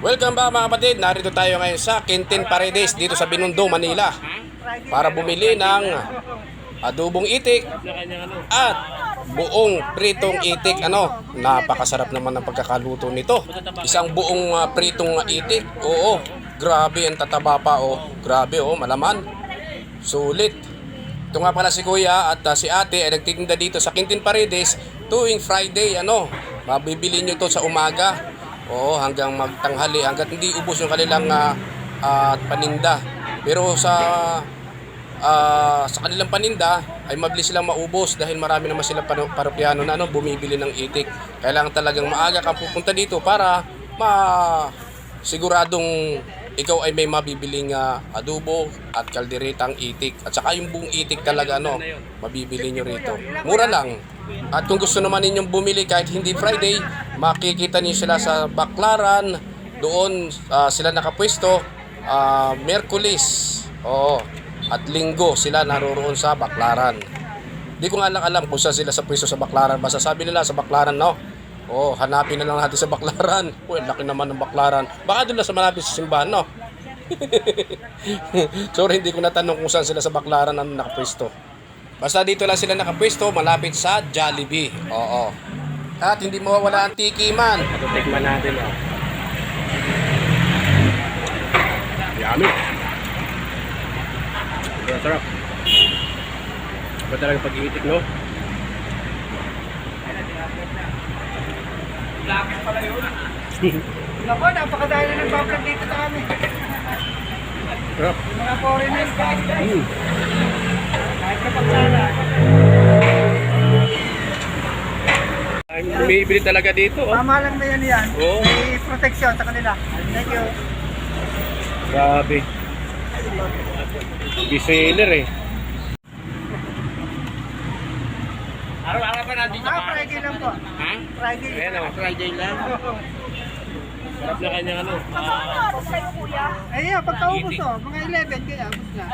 Welcome back mga kapatid, narito tayo ngayon sa Quintin Paredes dito sa Binondo, Manila para bumili ng adobong itik at buong pritong itik. Napakasarap naman ng pagkakaluto nito. Isang buong pritong itik. Oo, grabe ang tataba pa. Grabe, malaman. Sulit. Ito nga pala si Kuya at si Ate ay nagtitinda dito sa Quintin Paredes tuwing Friday. Mabibili nyo to sa umaga. Hanggang magtanghali, hanggat hindi ubos yung kanilang paninda. Pero sa kanilang paninda ay mabilis silang maubos dahil marami naman silang parokyano na bumibili ng itik. Kailangan talagang maaga kang pupunta dito para siguradong ikaw ay may mabibiling adobo at kalderetang itik. At saka yung buong itik talaga mabibili nyo rito. Mura lang. At kung gusto naman ninyong bumili kahit hindi Friday, makikita niyo sila sa Baclaran. Doon sila nakapwesto Miyerkules at Linggo sila naroroon sa Baclaran. Di ko nga lang alam kung saan sila sa pwesto sa Baclaran. Basta sabi nila sa Baclaran, hanapin na lang natin sa Baclaran. Laki naman ng Baclaran. Baka doon lang sa malapit sa simbahan, Sorry, hindi ko natanong kung saan sila sa Baclaran ang nakapwesto. Basta dito lang sila nakapwesto, malapit sa Jollibee. At hindi mawawala ang tikiman. Ito, tikman natin. Yummy. Sarap. Iba talaga pag-iitik, Lakit pala yun. Naku, napakadahil na nagbablog dito sa kami. Sarap. Yung mga foreigners guys. Kahit kapag sana. Ay, bumibili talaga dito. Mamalang na yan. May protection sa kanila. Thank you. Grabe. Bestseller Araw-araw pa natin Friday lang po. Friday. Ayan Friday lang. Sarap na kanyang Pagkaubos mga 11 kaya abos na.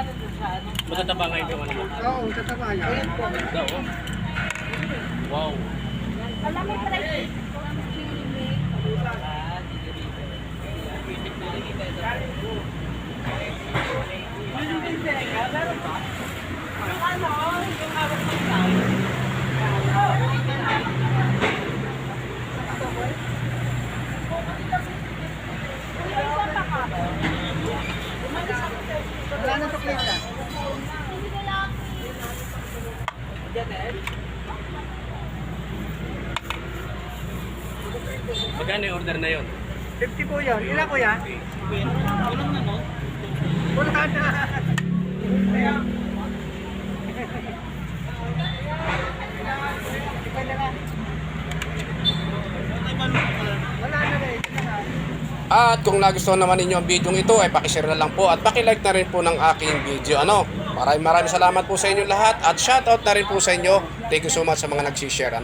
Matataba ngayon yung Oo, tataba yan. Wow. Alam mo price. Wala na paklita. Magkano yung order na yun? 50 po yun. Ilan ko yan? Walang na Wala na. Wala na rin. At kung nagustuhan naman ninyo ang video ito ay pakishare na lang po at pakilike na rin po ng aking video. Maraming salamat po sa inyo lahat at shoutout na rin po sa inyo. Thank you so much sa mga nagsishare.